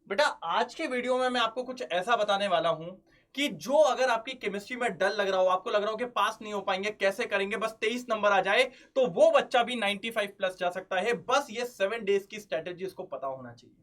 बेटा आज के वीडियो में मैं आपको कुछ ऐसा बताने वाला हूं कि जो अगर आपकी केमिस्ट्री में डर लग रहा हो, आपको लग रहा हो कि पास नहीं हो पाएंगे, कैसे करेंगे, बस 23 नंबर आ जाए, तो वो बच्चा भी 95 प्लस जा सकता है। बस ये 7 डेज की स्ट्रेटेजी उसको पता होना चाहिए।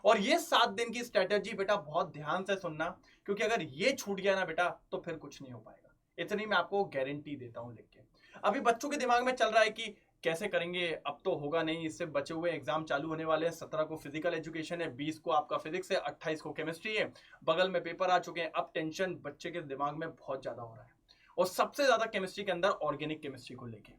और ये 7 दिन की स्ट्रेटेजी बेटा बहुत ध्यान से सुनना, क्योंकि अगर ये छूट गया ना बेटा तो फिर कुछ नहीं हो पाएगा। इतनी मैं आपको गारंटी देता हूं लिख के। अभी बच्चों के दिमाग में चल रहा है कि कैसे करेंगे, अब तो होगा नहीं, इससे बचे हुए एग्जाम चालू होने वाले हैं। 17 को फिजिकल एजुकेशन है, 20 को आपका फिजिक्स है, 28 को केमिस्ट्री है, बगल में पेपर आ चुके हैं। अब टेंशन बच्चे के दिमाग में बहुत ज्यादा हो रहा है, और सबसे ज्यादा केमिस्ट्री के अंदर ऑर्गेनिक केमिस्ट्री को लेके।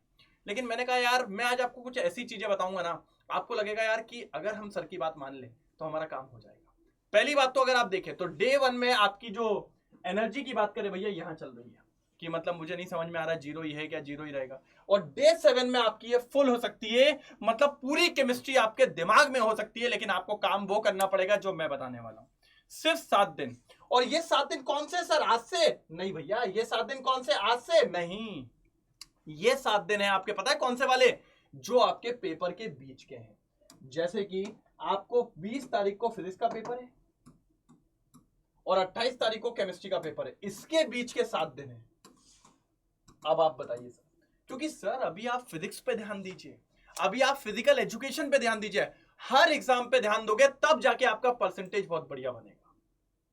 लेकिन मैंने कहा यार मैं आज आपको कुछ ऐसी चीजें बताऊंगा ना, आपको लगेगा यार कि अगर हम सर की बात मान लें तो हमारा काम हो जाएगा। पहली बात तो अगर आप देखें तो डे 1 में आपकी जो एनर्जी की बात करें भैया, यहां चल रही है कि मतलब मुझे नहीं समझ में आ रहा जीरो ही है क्या, जीरो ही रहेगा। और डे 7 में आपकी ये फुल हो सकती है, मतलब पूरी केमिस्ट्री आपके दिमाग में हो सकती है। लेकिन आपको काम वो करना पड़ेगा जो मैं बताने वाला हूं। सिर्फ 7 दिन। और ये 7 दिन कौन से सर, आज से नहीं भैया, ये 7 दिन कौन से, आज से नहीं। ये 7 दिन है आपके, पता है कौन से वाले, जो आपके पेपर के बीच के हैं। जैसे कि आपको 20 तारीख को फिजिक्स का पेपर है और 28 तारीख को केमिस्ट्री का पेपर है, इसके बीच के 7 दिन है। अब आप बताइए सर, क्योंकि सर अभी आप फिजिक्स पे ध्यान दीजिए, अभी आप फिजिकल एजुकेशन पे ध्यान दीजिए, हर एग्जाम पे ध्यान दोगे तब जाके आपका परसेंटेज बहुत बढ़िया बनेगा।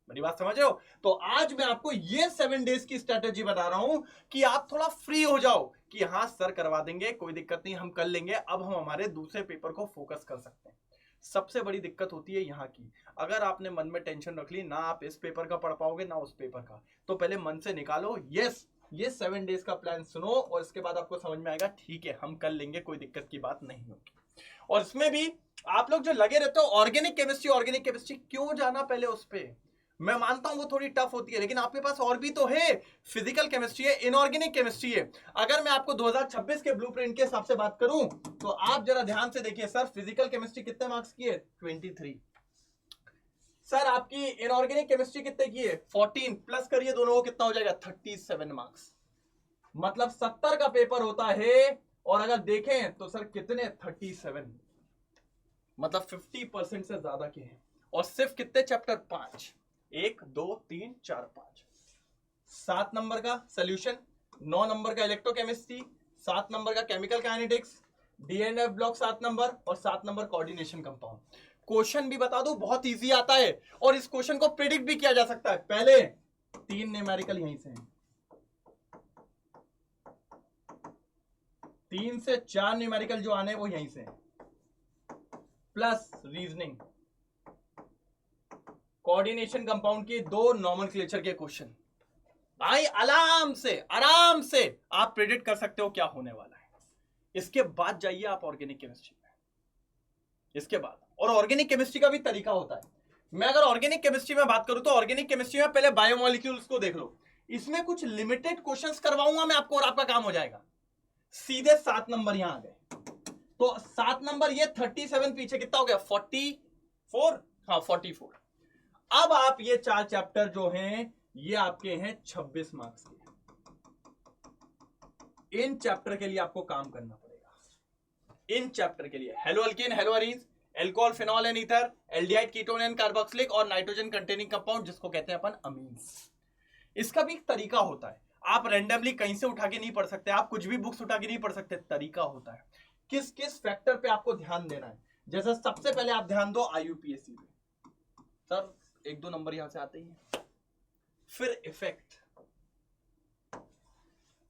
मेरी बात समझ रहे हो? तो आज मैं आपको ये 7 डेज की स्ट्रेटेजी बता रहा हूं कि आप थोड़ा फ्री हो जाओ कि हाँ सर करवा देंगे, कोई दिक्कत नहीं, हम कर लेंगे। अब हम हमारे दूसरे पेपर को फोकस कर सकते हैं। सबसे बड़ी दिक्कत होती है यहाँ की, अगर आपने मन में टेंशन रख ली ना, आप इस पेपर का पढ़ पाओगे ना उस पेपर का, तो पहले मन से निकालो यस, ये 7 डेज का प्लान सुनो, और इसके बाद आपको समझ में आएगा ठीक है हम कर लेंगे, कोई दिक्कत की बात नहीं होगी। और इसमें भी आप लोग जो लगे रहते हो ऑर्गेनिक केमिस्ट्री, ऑर्गेनिक केमिस्ट्री, क्यों जाना पहले उस पर? मैं मानता हूं वो थोड़ी टफ होती है, लेकिन आपके पास और भी तो है। फिजिकल केमिस्ट्री है, इनऑर्गेनिक केमिस्ट्री है। अगर मैं आपको 2026 के ब्लूप्रिंट के हिसाब से बात करूं तो आप जरा ध्यान से देखिए, सर फिजिकल केमिस्ट्री कितने मार्क्स की है, 23। सर आपकी इनऑर्गेनिक केमिस्ट्री कितने की है, 14, प्लस करिए दोनों को कितना हो जाएगा, 37 मार्क्स। मतलब 70 का पेपर होता है, और अगर देखें तो सर कितने, 37, मतलब 50% से ज्यादा के हैं। और सिर्फ कितने चैप्टर, 5, 1 2 3 4 5। 7 नंबर का सोल्यूशन, 9 नंबर का इलेक्ट्रोकेमिस्ट्री, 7 नंबर का chemical kinetics, DNF block 7 number, और 7 नंबर कोऑर्डिनेशन कंपाउंड। क्वेश्चन भी बता दूं बहुत इजी आता है, और इस क्वेश्चन को प्रिडिक्ट भी किया जा सकता है। पहले 3 न्यूमेरिकल यहीं से हैं, 3 से 4 न्यूमेरिकल जो आने वो यहीं से हैं, प्लस रीजनिंग, कोऑर्डिनेशन कंपाउंड के 2 नॉमेनक्लेचर के क्वेश्चन। भाई आराम से आप प्रेडिक्ट कर सकते हो क्या होने वाला है। इसके बाद जाइए आप ऑर्गेनिक केमिस्ट्री में, इसके बाद। और ऑर्गेनिक केमिस्ट्री का भी तरीका होता है। मैं अगर ऑर्गेनिक केमिस्ट्री में बात करूं तो ऑर्गेनिक केमिस्ट्री में पहले बायोमोलिक्यूल्स को देख लो, इसमें कुछ लिमिटेड क्वेश्चंस करवाऊंगा मैं आपको, और आपका काम हो जाएगा। सीधे 7 नंबर यहां आ गए, तो 7 नंबर ये 37 पीछे कितना हो गया, 44, हाँ 44। अब आप ये 4 चैप्टर जो हैं ये आपके हैं 26 मार्क्स के। इन चैप्टर के लिए आपको काम करना पड़ेगा। इन चैप्टर के लिए hello alkane, hello Areej, alcohol, phenol and ether, aldehyde, ketone and carboxylic, और नाइट्रोजन कंटेनिंग कंपाउंड जिसको कहते हैं अपन अमीन्स। इसका भी एक तरीका होता है, आप रैंडमली कहीं से उठा के नहीं पढ़ सकते, आप कुछ भी बुक्स उठा के नहीं पढ़ सकते। तरीका होता है किस किस फैक्टर पे आपको ध्यान देना है। जैसे सबसे पहले आप ध्यान दो आईयूपीएससी पे, सर 1-2 नंबर यहां से आते ही हैं। फिर effect,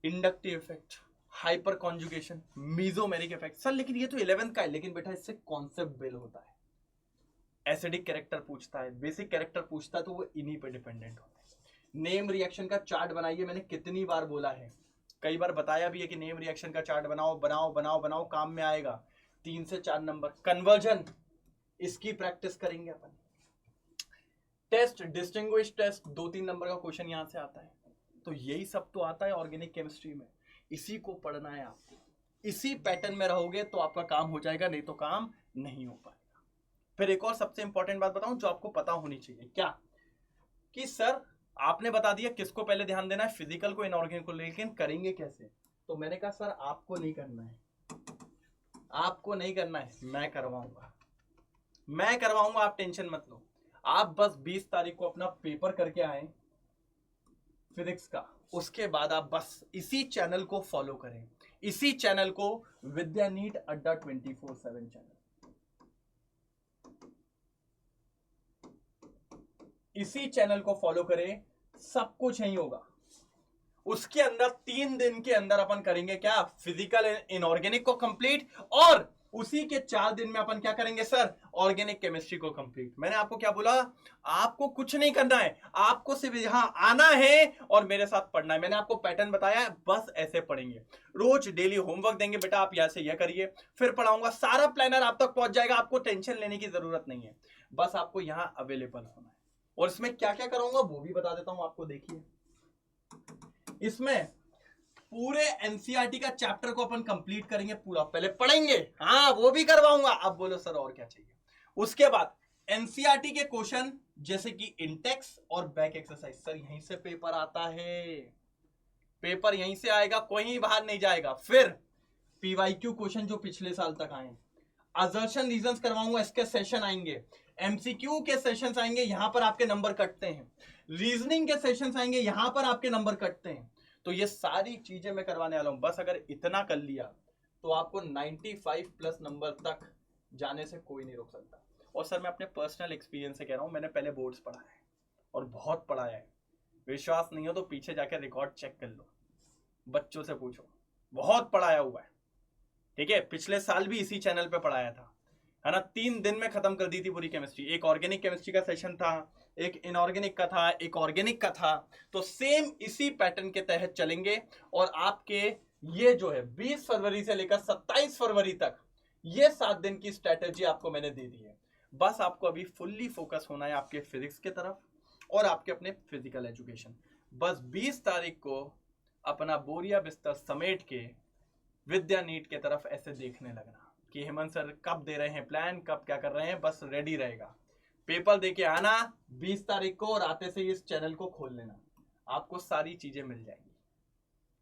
inductive effect, hyper conjugation, mesomeric effect. Sir लेकिन ये तो 11th का है, लेकिन बेटा इससे कॉन्सेप्ट बिल होता है। एसिडिक कैरेक्टर पूछता है, बेसिक कैरेक्टर पूछता है, तो वो इन्हीं पे डिपेंडेंट होता है। नेम रिएक्शन का चार्ट बनाइए, मैंने कितनी बार बोला है, कई बार बताया भी है कि नेम रिएक्शन का चार्ट बनाओ बनाओ बनाओ बनाओ, काम में आएगा। 3 से 4 नंबर। कन्वर्जन, इसकी प्रैक्टिस करेंगे अपन। टेस्ट, डिस्टिंग्विश टेस्ट, 2-3 नंबर का क्वेश्चन यहां से आता है। तो यही सब तो आता है ऑर्गेनिक केमिस्ट्री में, इसी को पढ़ना है आपको। इसी पैटर्न में रहोगे तो आपका काम हो जाएगा, नहीं तो काम नहीं हो पाएगा। फिर एक और सबसे इंपॉर्टेंट बात बताऊं जो आपको पता होनी चाहिए, क्या कि सर आपने बता दिया किसको पहले ध्यान देना है, फिजिकल को, इनऑर्गेनिक को, लेकिन करेंगे कैसे? तो मैंने कहा सर आपको नहीं करना है, आपको नहीं करना है, मैं करवाऊंगा, मैं करवाऊंगा, आप टेंशन मत लो। आप बस 20 तारीख को अपना पेपर करके आए फिजिक्स का, उसके बाद आप बस इसी चैनल को फॉलो करें, इसी चैनल को, विद्या नीट अड्डा 24/7 चैनल, इसी चैनल को फॉलो करें, सब कुछ यही होगा। उसके अंदर 3 दिन के अंदर अपन करेंगे क्या, फिजिकल इनऑर्गेनिक को कंप्लीट, और उसी के 4 दिन में अपन क्या करेंगे सर, ऑर्गेनिक केमिस्ट्री को कंप्लीट। मैंने आपको क्या बोला, आपको कुछ नहीं करना है, आपको सिर्फ यहां आना है और मेरे साथ पढ़ना है। मैंने आपको पैटर्न बताया है, बस ऐसे पढ़ेंगे। रोज डेली होमवर्क देंगे, बेटा आप यहां से यह करिए, फिर पढ़ाऊंगा, सारा प्लानर आप तक पहुंच जाएगा, आपको टेंशन लेने की जरूरत नहीं है, बस आपको यहां अवेलेबल होना है। और इसमें क्या क्या कराऊंगा वो भी बता देता हूं आपको। देखिए, इसमें पूरे एनसीईआरटी का चैप्टर को अपन कंप्लीट करेंगे, पूरा पहले पढ़ेंगे, हाँ वो भी करवाऊंगा। अब बोलो सर और क्या चाहिए। उसके बाद एनसीईआरटी के क्वेश्चन जैसे कि इंटेक्स और बैक एक्सरसाइज, सर यहीं से पेपर आता है, पेपर यहीं से आएगा, कोई बाहर नहीं जाएगा। फिर पीवाईक्यू क्वेश्चन जो पिछले साल तक आए, असर्शन रीजंस करवाऊंगा, इसके सेशन आएंगे, एमसीक्यू के सेशंस आएंगे, यहां पर आपके नंबर कटते हैं, रीजनिंग के सेशंस आएंगे, यहां पर आपके नंबर कटते हैं। तो ये सारी चीजें मैं करवाने वाला हूं। बस अगर इतना कर लिया तो आपको 95+ नंबर तक जाने से कोई नहीं रोक सकता। और सर मैं अपने पर्सनल एक्सपीरियंस से कह रहा हूं, मैंने पहले बोर्ड्स पढ़ा है और बहुत पढ़ाया है, विश्वास नहीं हो तो पीछे जाकर रिकॉर्ड चेक कर लो, बच्चों से पूछो, बहुत पढ़ाया हुआ है। ठीक है, पिछले साल भी इसी चैनल पे पढ़ाया था, है ना, 3 दिन में खत्म कर दी थी पूरी केमिस्ट्री। एक ऑर्गेनिक केमिस्ट्री का सेशन था, एक इनऑर्गेनिक का था, एक ऑर्गेनिक का था। तो सेम इसी पैटर्न के तहत चलेंगे और आपके ये जो है 20 फरवरी से लेकर 27 फरवरी तक ये 7 दिन की स्ट्रेटेजी आपको मैंने दे दी है। बस आपको अभी फुल्ली फोकस होना है आपके फिजिक्स के तरफ और आपके अपने फिजिकल एजुकेशन। बस 20 तारीख को अपना बोरिया बिस्तर समेट के विद्या नीट के तरफ ऐसे देखने लगना कि हेमंत सर कब दे रहे हैं प्लान, कब क्या कर रहे हैं, बस रेडी रहेगा। पेपर देके आना 20 तारीख को और आते से इस चैनल को खोल लेना, आपको सारी चीजें मिल जाएंगी,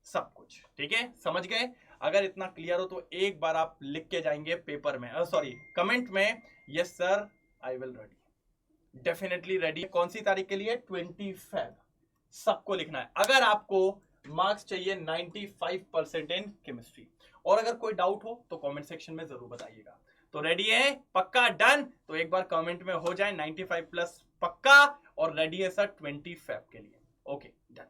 सब कुछ। ठीक है, समझ गए। अगर इतना क्लियर हो तो एक बार आप लिख के जाएंगे पेपर में, सॉरी कमेंट में, yes sir I will ready, definitely ready. कौन सी तारीख के लिए, 20 फेब, सबको लिखना है। अगर आपको मार्क्स चाहिए 95% इन केमिस्ट्री, और अगर कोई डाउट हो तो कमेंट सेक्शन में जरूर बताइएगा। तो रेडी है, पक्का डन, तो एक बार कमेंट में हो जाए 95+ पक्का, और रेडी है सर 20 फेब के लिए। Okay done.